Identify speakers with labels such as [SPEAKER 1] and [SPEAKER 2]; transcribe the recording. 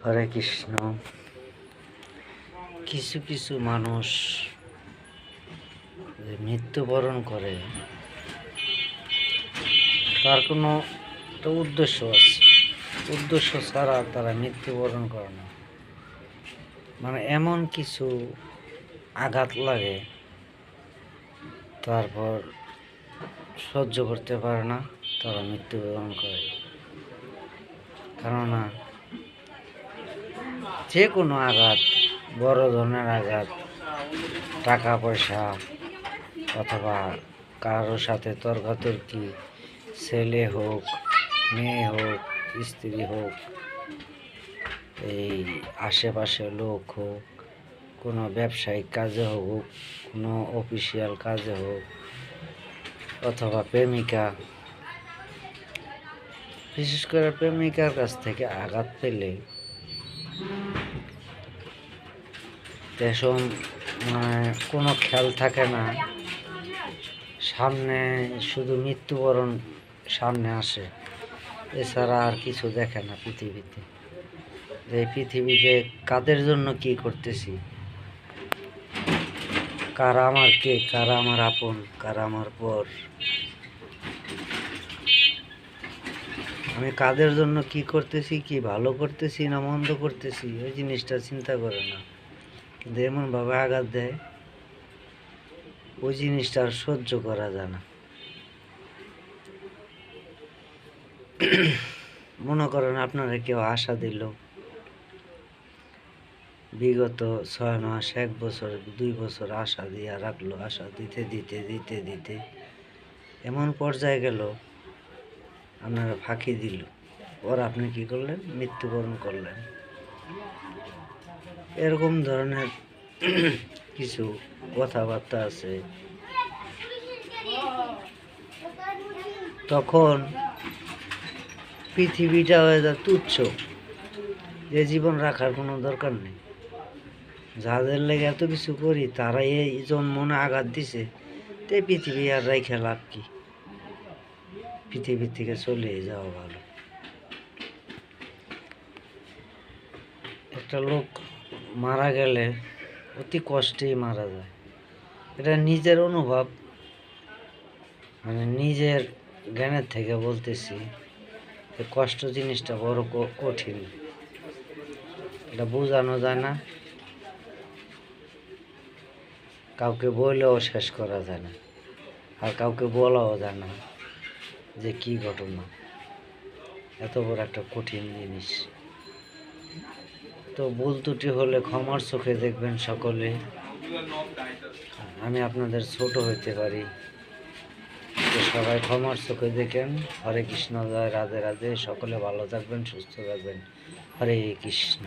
[SPEAKER 1] হরে কৃষ্ণ। কিছু কিছু মানুষ মৃত্যুবরণ করে, তার কোনো একটা উদ্দেশ্য আছে। উদ্দেশ্য ছাড়া তারা মৃত্যুবরণ করে না। মানে এমন কিছু আঘাত লাগে, তারপর সহ্য করতে পারে না, তারা মৃত্যুবরণ করে। কেননা যে কোনো আঘাত, বড় ধরনের আঘাত, টাকা পয়সা অথবা কারোর সাথে তর্কাতর্কি, ছেলে হোক, মেয়ে হোক, স্ত্রী হোক, এই আশেপাশে লোক হোক, কোনো ব্যবসায়িক কাজে হোক, কোনো অফিসিয়াল কাজে হোক, অথবা প্রেমিকা, বিশেষ করে প্রেমিকার কাছ থেকে আঘাত পেলে তেমন কোনো খেয়াল থাকে না, সামনে শুধু মৃত্যুবরণ সামনে আসে, এছাড়া আর কিছু দেখে না পৃথিবীতে। এই পৃথিবীতে কাদের জন্য কি করতেছি, কারা আমার কে, কারা আমার আপন, কারা আমার পর, আমি কাদের জন্য কি করতেছি, কি ভালো করতেছি না মন্দ করতেছি, ওই জিনিসটা চিন্তা করে না। কিন্তু এমনভাবে আঘাত দেয়, ওই জিনিসটা আর সহ্য করা যায় না। মনে করেন আপনারা কেউ আশা দিল, বিগত 6 মাস, 1 বছর, 2 বছর আশা দিয়া রাখলো, আশা দিতে দিতে দিতে দিতে এমন পর্যায়ে গেল, আপনারা ফাঁকি দিল, ওর আপনি কি করলেন, মৃত্যুবরণ করলেন। এরকম ধরনের কিছু কথাবার্তা আছে। তখন পৃথিবীটা হয়ে যায় তুচ্ছ, যে জীবন রাখার কোনো দরকার নেই। যাদের লেগে এত কিছু করি, তারা এই জন্মনে আঘাত দিছে, তে পৃথিবী আর রাইখা লাভ কি? পৃথিবী থেকে চলে যাওয়া ভালো। একটা লোক মারা গেলে অতি কষ্টেই মারা যায়, এটা নিজের অনুভব, মানে নিজের জ্ঞানের থেকে বলতেছি। কষ্ট জিনিসটা বড় কঠিন, এটা বোঝানো যায় না, কাউকে বললেও শেষ করা যায় না, আর কাউকে বলাও যায় না যে কি ঘটনা। এত বড় একটা কঠিন জিনিস। তো ভুল ত্রুটি হলে ক্ষমার চোখে দেখবেন সকলে। আমি আপনাদের ছোট হইতে পারি, তো সবাই ক্ষমার চোখে দেখেন। হরে কৃষ্ণ, জয় রাধে রাধে। সকলে ভালো থাকবেন, সুস্থ থাকবেন। হরে কৃষ্ণ।